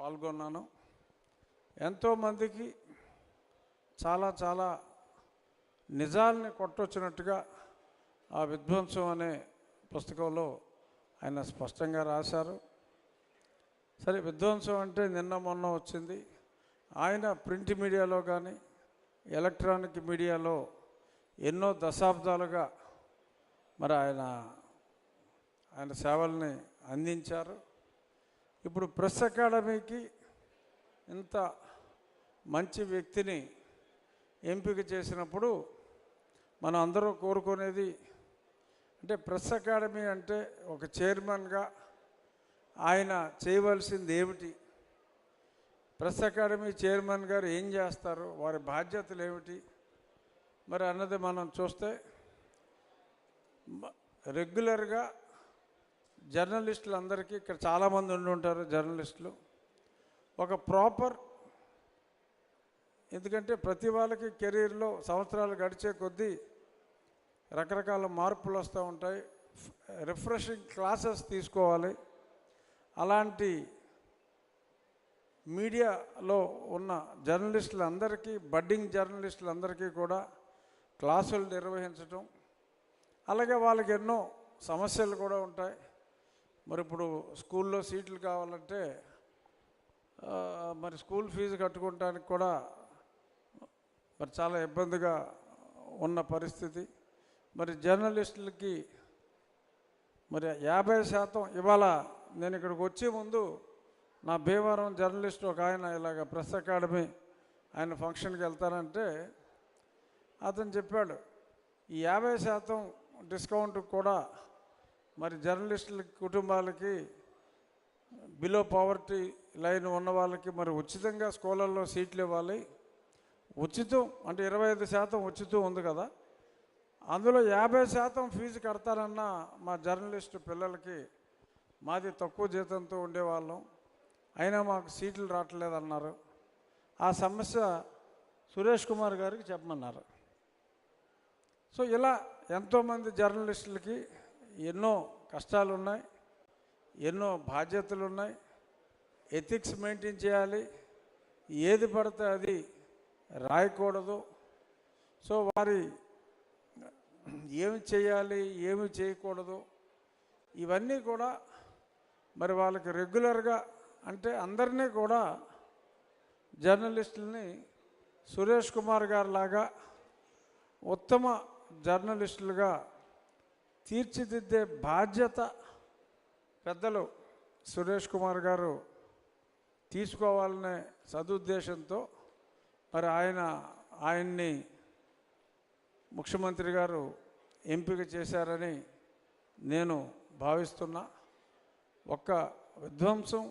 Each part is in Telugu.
పాల్గొన్నాను. ఎంతోమందికి చాలా చాలా నిజాల్ని కొట్టొచ్చినట్టుగా ఆ విధ్వంసం అనే పుస్తకంలో ఆయన స్పష్టంగా రాశారు. సరే, విధ్వంసం అంటే నిన్న మొన్న వచ్చింది. ఆయన ప్రింట్ మీడియాలో కానీ ఎలక్ట్రానిక్ మీడియాలో ఎన్నో దశాబ్దాలుగా మరి ఆయన సేవల్ని అందించారు. ఇప్పుడు ప్రెస్ అకాడమీకి ఇంత మంచి వ్యక్తిని ఎంపిక చేసినప్పుడు మనం అందరూ కోరుకునేది అంటే ప్రెస్ అకాడమీ అంటే ఒక చైర్మన్గా ఆయన చేయవలసింది ఏమిటి, ప్రెస్ అకాడమీ చైర్మన్ గారు ఏం చేస్తారు, వారి బాధ్యతలు ఏమిటి మరి అన్నది మనం చూస్తే, రెగ్యులర్గా జర్నలిస్టులు అందరికీ ఇక్కడ చాలామంది ఉండి ఉంటారు. జర్నలిస్టులు ఒక ప్రాపర్, ఎందుకంటే ప్రతి వాళ్ళకి కెరీర్లో సంవత్సరాలు గడిచే కొద్దీ రకరకాల మార్పులు వస్తూ ఉంటాయి. రిఫ్రెషింగ్ క్లాసెస్ తీసుకోవాలి. అలాంటి మీడియాలో ఉన్న జర్నలిస్టులందరికీ, బడ్డింగ్ జర్నలిస్టులందరికీ కూడా క్లాసులు నిర్వహించటం, అలాగే వాళ్ళకి ఎన్నో సమస్యలు కూడా ఉంటాయి. మరి ఇప్పుడు స్కూల్లో సీట్లు కావాలంటే మరి స్కూల్ ఫీజు కట్టుకోవడానికి కూడా మరి చాలా ఇబ్బందిగా ఉన్న పరిస్థితి. మరి జర్నలిస్టులకి మరి 50% ఇవాళ నేను ఇక్కడికి వచ్చే ముందు నా భీమవరం జర్నలిస్ట్ ఒక ఆయన ఇలాగ ప్రెస్ అకాడమీ ఆయన ఫంక్షన్కి వెళ్తానంటే అతను చెప్పాడు, ఈ 50% డిస్కౌంట్ కూడా మరి జర్నలిస్టుల కుటుంబాలకి, బిలో పవర్టీ లైన్ ఉన్న వాళ్ళకి మరి ఉచితంగా స్కూళ్ళల్లో సీట్లు ఇవ్వాలి. ఉచితం అంటే 25% ఉచితం ఉంది కదా, అందులో 50% ఫీజు కడతారన్న మా జర్నలిస్టు పిల్లలకి, మాది తక్కువ జీతంతో ఉండేవాళ్ళం, అయినా మాకు సీట్లు రావట్లేదన్నారు. ఆ సమస్య సురేష్ కుమార్ గారికి చెప్పమన్నారు. సో ఇలా ఎంతోమంది జర్నలిస్టులకి ఎన్నో కష్టాలు ఉన్నాయి, ఎన్నో బాధ్యతలు ఉన్నాయి. ఎథిక్స్ మెయింటైన్ చేయాలి, ఏది పడితే అది రాయకూడదు. సో వారి ఏమి చేయాలి, ఏమి చేయకూడదు, ఇవన్నీ కూడా మరి వాళ్ళకి రెగ్యులర్గా అంటే అందరినీ కూడా జర్నలిస్టులని సురేష్ కుమార్ గారు లాగా ఉత్తమ జర్నలిస్టులుగా తీర్చిదిద్దే బాధ్యత పెద్దలు సురేష్ కుమార్ గారు తీసుకోవాలనే సదుద్దేశంతో మరి ఆయన్ని ముఖ్యమంత్రి గారు ఎంపిక చేశారని నేను భావిస్తున్నా. ఒక్క విధ్వంసం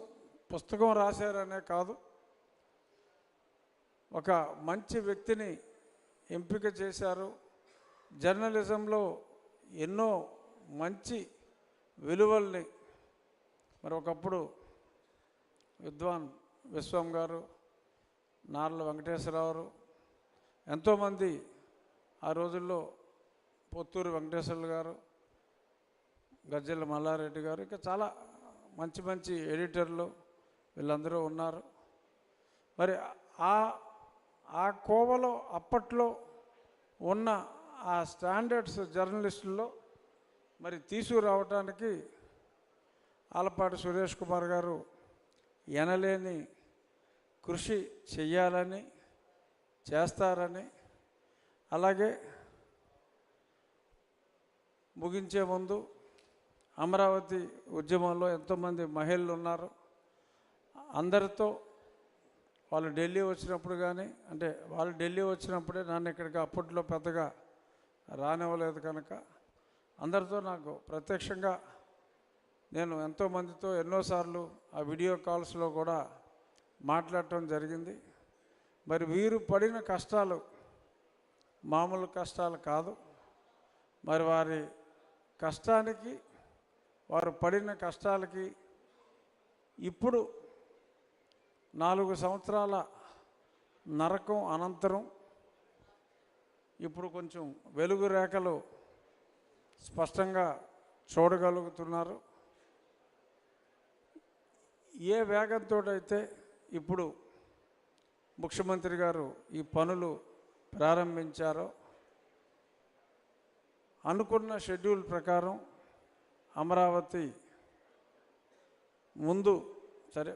పుస్తకం రాశారనే కాదు, ఒక మంచి వ్యక్తిని ఎంపిక చేశారు. జర్నలిజంలో ఎన్నో మంచి విలువల్ని మరి ఒకప్పుడు విద్వాన్ విశ్వం గారు, నార్ల వెంకటేశ్వరరావు, ఎంతోమంది ఆ రోజుల్లో పొత్తూరు వెంకటేశ్వర్లు గారు, గజ్జెల మల్లారెడ్డి గారు, ఇంకా చాలా మంచి మంచి ఎడిటర్లు వీళ్ళందరూ ఉన్నారు. మరి ఆ కోవలో అప్పట్లో ఉన్న ఆ స్టాండర్డ్స్ జర్నలిస్టుల్లో మరి తీసుకురావటానికి ఆలపాటి సురేష్ కుమార్ గారు ఎనలేని కృషి చెయ్యాలని, చేస్తారని, అలాగే ముగించే ముందు అమరావతి ఉద్యమంలో ఎంతోమంది మహిళలు ఉన్నారు. అందరితో వాళ్ళు ఢిల్లీ వచ్చినప్పుడు కానీ, అంటే వాళ్ళు ఢిల్లీ వచ్చినప్పుడే నన్ను ఇక్కడికి అప్పట్లో పెద్దగా రానివ్వలేదు కనుక అందరితో నాకు ప్రత్యక్షంగా నేను ఎంతోమందితో ఎన్నోసార్లు ఆ వీడియో కాల్స్లో కూడా మాట్లాడటం జరిగింది. మరి వీరు పడిన కష్టాలు మామూలు కష్టాలు కాదు. మరి వారి కష్టానికి, వారు పడిన కష్టాలకి ఇప్పుడు 4 సంవత్సరాల నరకం అనంతరం ఇప్పుడు కొంచెం వెలుగు రేఖలు స్పష్టంగా చూడగలుగుతున్నారు. ఏ వేగంతో అయితే ఇప్పుడు ముఖ్యమంత్రి గారు ఈ పనులు ప్రారంభించారో అనుకున్న షెడ్యూల్ ప్రకారం అమరావతి ముందు సరే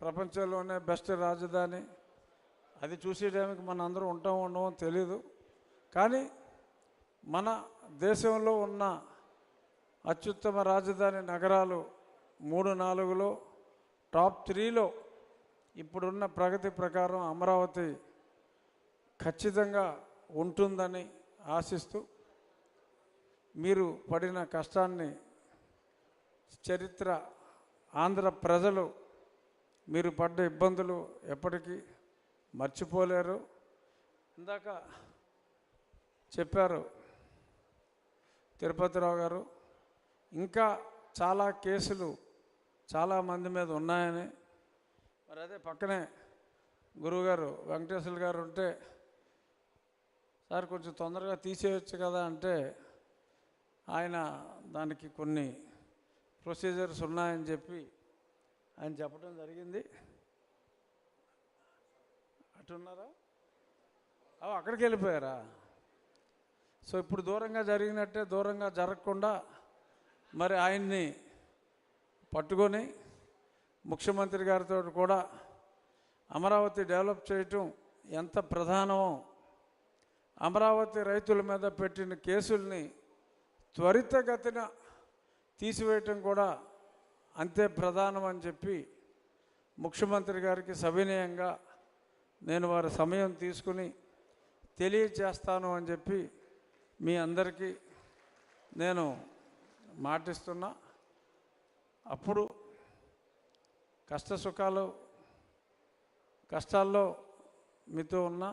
ప్రపంచంలోనే బెస్ట్ రాజధాని, అది చూసేయడానికి మన అందరూ ఉండమో తెలీదు, కానీ మన దేశంలో ఉన్న అత్యుత్తమ రాజధాని నగరాలు 3-4లో టాప్ 3లో ఇప్పుడున్న ప్రగతి ప్రకారం అమరావతి ఖచ్చితంగా ఉంటుందని ఆశిస్తూ మీరు పడిన కష్టాన్ని చరిత్ర, ఆంధ్ర ప్రజలు మీరు పడ్డ ఇబ్బందులు ఎప్పటికీ మర్చిపోలేరు. ఇందాక చెప్పారు తిరుపతిరావు గారు, ఇంకా చాలా కేసులు చాలామంది మీద ఉన్నాయని. మరి అదే పక్కనే గురువుగారు వెంకటేశ్వర గారు ఉంటే, సార్ కొంచెం తొందరగా తీసేయచ్చు కదా అంటే, ఆయన దానికి కొన్ని ప్రొసీజర్స్ ఉన్నాయని చెప్పి ఆయన చెప్పడం జరిగింది. అటున్నారా? అక్కడికి వెళ్ళిపోయారా? సో ఇప్పుడు దూరంగా జరిగినట్టే దూరంగా జరగకుండా మరి ఆయన్ని పట్టుకొని ముఖ్యమంత్రి గారితో కూడా అమరావతి డెవలప్ చేయటం ఎంత ప్రధానమో, అమరావతి రైతుల మీద పెట్టిన కేసుల్ని త్వరితగతిన తీసివేయటం కూడా అంతే ప్రధానం అని చెప్పి ముఖ్యమంత్రి గారికి సవినయంగా నేను వారి సమయం తీసుకుని తెలియచేస్తాను అని చెప్పి మీ అందరికీ నేను మాటిస్తున్నా. అప్పుడు కష్టాల్లో మీతో ఉన్న